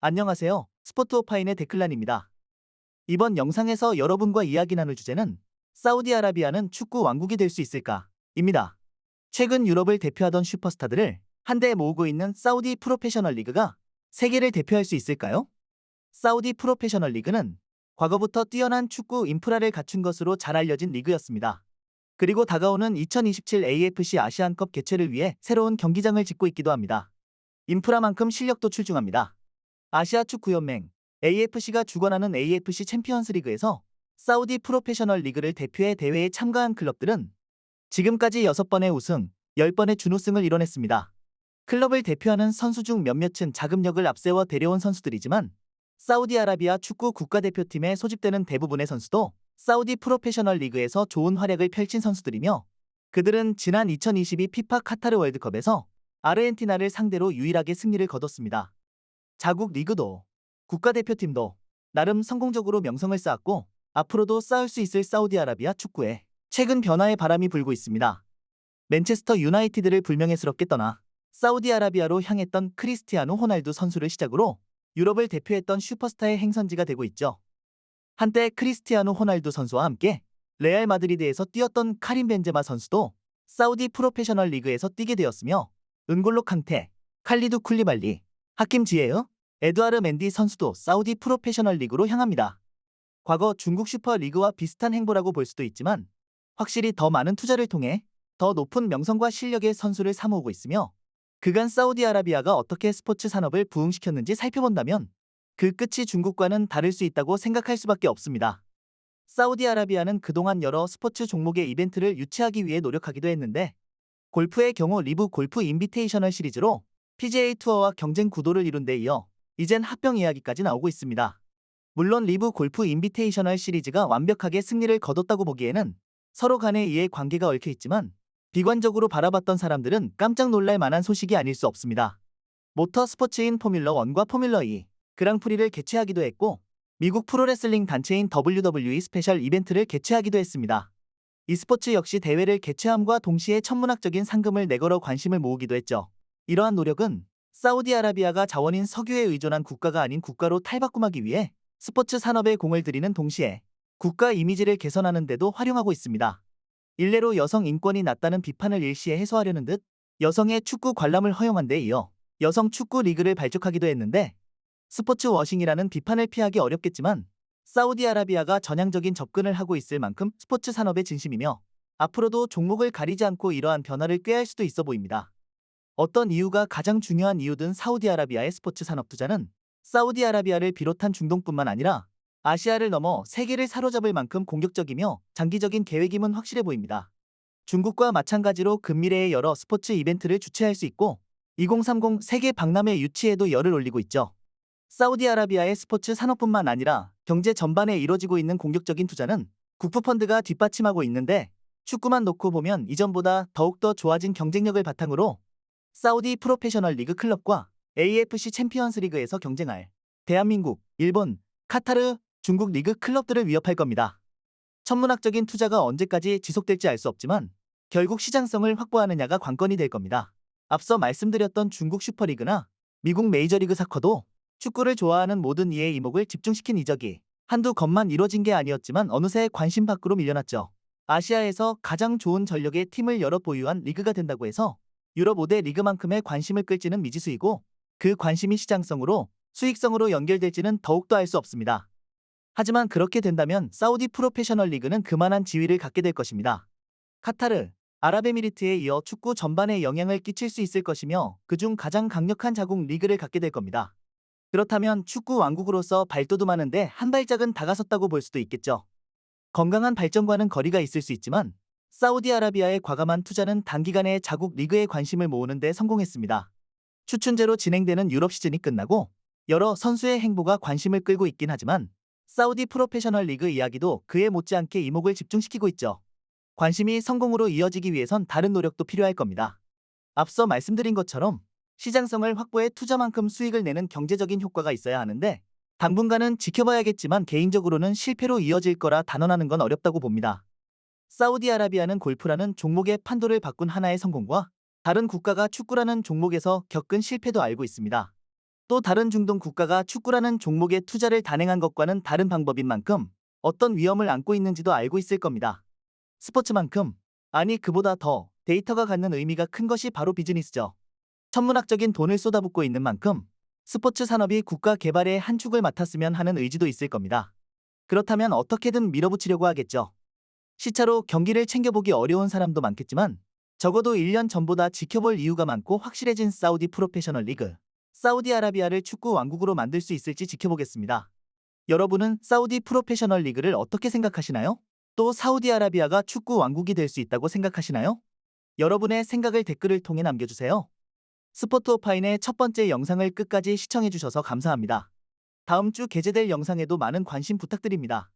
안녕하세요. 스포트오파인의 데클란입니다. 이번 영상에서 여러분과 이야기 나눌 주제는 사우디아라비아는 축구 왕국이 될 수 있을까? 입니다. 최근 유럽을 대표하던 슈퍼스타들을 한데 모으고 있는 사우디 프로페셔널 리그가 세계를 대표할 수 있을까요? 사우디 프로페셔널 리그는 과거부터 뛰어난 축구 인프라를 갖춘 것으로 잘 알려진 리그였습니다. 그리고 다가오는 2027 AFC 아시안컵 개최를 위해 새로운 경기장을 짓고 있기도 합니다. 인프라만큼 실력도 출중합니다. 아시아 축구연맹 AFC가 주관하는 AFC 챔피언스 리그에서 사우디 프로페셔널 리그를 대표해 대회에 참가한 클럽들은 지금까지 6번의 우승, 10번의 준우승을 이뤄냈습니다. 클럽을 대표하는 선수 중 몇몇은 자금력을 앞세워 데려온 선수들이지만 사우디아라비아 축구 국가대표팀에 소집되는 대부분의 선수도 사우디 프로페셔널 리그에서 좋은 활약을 펼친 선수들이며 그들은 지난 2022 피파 카타르 월드컵에서 아르헨티나를 상대로 유일하게 승리를 거뒀습니다. 자국 리그도 국가대표팀도 나름 성공적으로 명성을 쌓았고 앞으로도 쌓을 수 있을 사우디아라비아 축구에 최근 변화의 바람이 불고 있습니다. 맨체스터 유나이티드를 불명예스럽게 떠나 사우디아라비아로 향했던 크리스티아노 호날두 선수를 시작으로 유럽을 대표했던 슈퍼스타의 행선지가 되고 있죠. 한때 크리스티아노 호날두 선수와 함께 레알 마드리드에서 뛰었던 카림 벤제마 선수도 사우디 프로페셔널 리그에서 뛰게 되었으며 은골로 캉테, 칼리두 쿨리발리, 하킴 지에흐, 에드아르 맨디 선수도 사우디 프로페셔널 리그로 향합니다. 과거 중국 슈퍼리그와 비슷한 행보라고 볼 수도 있지만 확실히 더 많은 투자를 통해 더 높은 명성과 실력의 선수를 사모으고 있으며 그간 사우디아라비아가 어떻게 스포츠 산업을 부흥시켰는지 살펴본다면 그 끝이 중국과는 다를 수 있다고 생각할 수밖에 없습니다. 사우디아라비아는 그동안 여러 스포츠 종목의 이벤트를 유치하기 위해 노력하기도 했는데 골프의 경우 리브 골프 인비테이셔널 시리즈로 PGA 투어와 경쟁 구도를 이룬 데 이어 이젠 합병 이야기까지 나오고 있습니다. 물론 리브 골프 인비테이셔널 시리즈가 완벽하게 승리를 거뒀다고 보기에는 서로 간의 이해 관계가 얽혀 있지만 비관적으로 바라봤던 사람들은 깜짝 놀랄 만한 소식이 아닐 수 없습니다. 모터 스포츠인 포뮬러 1과 포뮬러 2, 그랑프리를 개최하기도 했고 미국 프로레슬링 단체인 WWE 스페셜 이벤트를 개최하기도 했습니다. e스포츠 역시 대회를 개최함과 동시에 천문학적인 상금을 내걸어 관심을 모으기도 했죠. 이러한 노력은 사우디아라비아가 자원인 석유에 의존한 국가가 아닌 국가로 탈바꿈하기 위해 스포츠 산업에 공을 들이는 동시에 국가 이미지를 개선하는 데도 활용하고 있습니다. 일례로 여성 인권이 낮다는 비판을 일시에 해소하려는 듯 여성의 축구 관람을 허용한 데 이어 여성 축구 리그를 발족하기도 했는데 스포츠 워싱이라는 비판을 피하기 어렵겠지만 사우디아라비아가 전향적인 접근을 하고 있을 만큼 스포츠 산업에 진심이며 앞으로도 종목을 가리지 않고 이러한 변화를 꾀할 수도 있어 보입니다. 어떤 이유가 가장 중요한 이유든 사우디아라비아의 스포츠 산업 투자는 사우디아라비아를 비롯한 중동뿐만 아니라 아시아를 넘어 세계를 사로잡을 만큼 공격적이며 장기적인 계획임은 확실해 보입니다. 중국과 마찬가지로 근미래에 여러 스포츠 이벤트를 주최할 수 있고 2030 세계 박람회 유치에도 열을 올리고 있죠. 사우디아라비아의 스포츠 산업뿐만 아니라 경제 전반에 이뤄지고 있는 공격적인 투자는 국부펀드가 뒷받침하고 있는데 축구만 놓고 보면 이전보다 더욱더 좋아진 경쟁력을 바탕으로 사우디 프로페셔널 리그 클럽과 AFC 챔피언스 리그에서 경쟁할 대한민국, 일본, 카타르, 중국 리그 클럽들을 위협할 겁니다. 천문학적인 투자가 언제까지 지속될지 알 수 없지만 결국 시장성을 확보하느냐가 관건이 될 겁니다. 앞서 말씀드렸던 중국 슈퍼리그나 미국 메이저리그 사커도 축구를 좋아하는 모든 이의 이목을 집중시킨 이적이 한두 건만 이뤄진 게 아니었지만 어느새 관심 밖으로 밀려났죠. 아시아에서 가장 좋은 전력의 팀을 여러 보유한 리그가 된다고 해서 유럽 5대 리그만큼의 관심을 끌지는 미지수이고 그 관심이 시장성으로 수익성으로 연결될지는 더욱더 알 수 없습니다. 하지만 그렇게 된다면 사우디 프로페셔널 리그는 그만한 지위를 갖게 될 것입니다. 카타르, 아랍에미리트에 이어 축구 전반에 영향을 끼칠 수 있을 것이며 그중 가장 강력한 자국 리그를 갖게 될 겁니다. 그렇다면 축구 왕국으로서 발돋움하는데 한 발짝은 다가섰다고 볼 수도 있겠죠. 건강한 발전과는 거리가 있을 수 있지만 사우디아라비아의 과감한 투자는 단기간에 자국 리그에 관심을 모으는 데 성공했습니다. 추춘제로 진행되는 유럽 시즌이 끝나고 여러 선수의 행보가 관심을 끌고 있긴 하지만 사우디 프로페셔널 리그 이야기도 그에 못지않게 이목을 집중시키고 있죠. 관심이 성공으로 이어지기 위해선 다른 노력도 필요할 겁니다. 앞서 말씀드린 것처럼 시장성을 확보해 투자만큼 수익을 내는 경제적인 효과가 있어야 하는데 당분간은 지켜봐야겠지만 개인적으로는 실패로 이어질 거라 단언하는 건 어렵다고 봅니다. 사우디아라비아는 골프라는 종목의 판도를 바꾼 하나의 성공과 다른 국가가 축구라는 종목에서 겪은 실패도 알고 있습니다. 또 다른 중동 국가가 축구라는 종목에 투자를 단행한 것과는 다른 방법인 만큼 어떤 위험을 안고 있는지도 알고 있을 겁니다. 스포츠만큼, 아니 그보다 더 데이터가 갖는 의미가 큰 것이 바로 비즈니스죠. 천문학적인 돈을 쏟아붓고 있는 만큼 스포츠 산업이 국가 개발의 한 축을 맡았으면 하는 의지도 있을 겁니다. 그렇다면 어떻게든 밀어붙이려고 하겠죠. 시차로 경기를 챙겨보기 어려운 사람도 많겠지만 적어도 1년 전보다 지켜볼 이유가 많고 확실해진 사우디 프로페셔널 리그, 사우디아라비아를 축구 왕국으로 만들 수 있을지 지켜보겠습니다. 여러분은 사우디 프로페셔널 리그를 어떻게 생각하시나요? 또 사우디아라비아가 축구 왕국이 될 수 있다고 생각하시나요? 여러분의 생각을 댓글을 통해 남겨주세요. 스포트 오파인의 첫 번째 영상을 끝까지 시청해주셔서 감사합니다. 다음 주 게재될 영상에도 많은 관심 부탁드립니다.